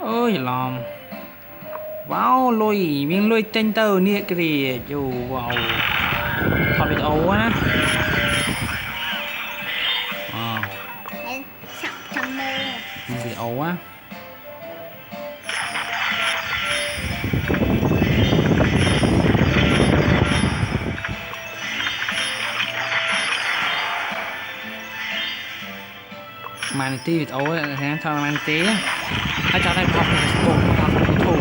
ơi lòmว้าวลุยmiếngลุยtrên tờ nè kìa dù vào thọ bị ấu á sắp thầm mơ miếng bị ấu á màn tí bị ấu á thế cho màn tí áให้cho đây học thuộc thủ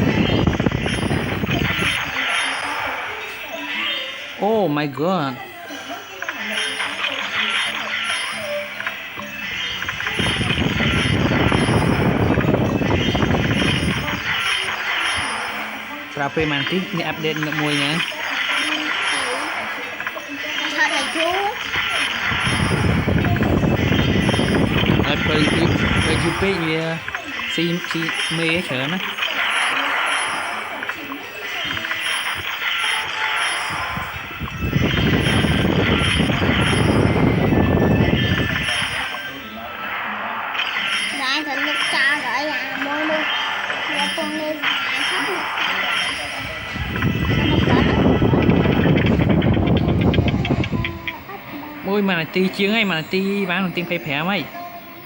oh my god Pra phê màn tí nghe update ngậm mùi nhé thật là chú phê chú phê như si mê chở nó lại thật lúc cha gọi là môi luôn là con lên ai khóc ôi mà này ti chiếng ấy mà này ti bán tiền phê phé mày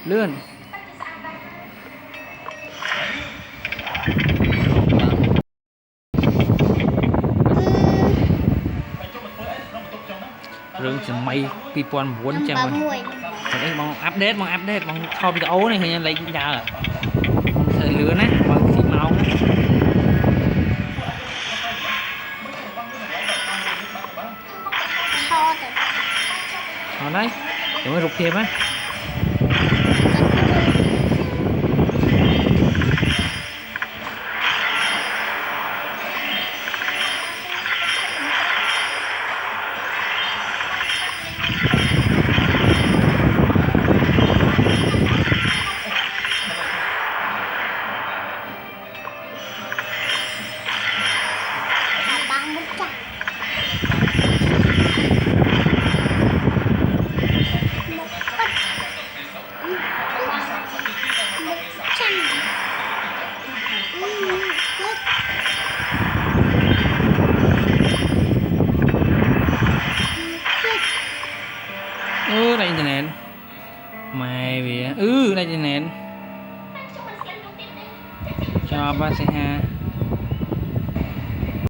lươn rừng chỉ mày pi pon muốn chăng mà đấy mong update mong kho video này hình như lấy giờ à thời lứa nè bằng xịt máu nè to đấy để mới rụt thêm á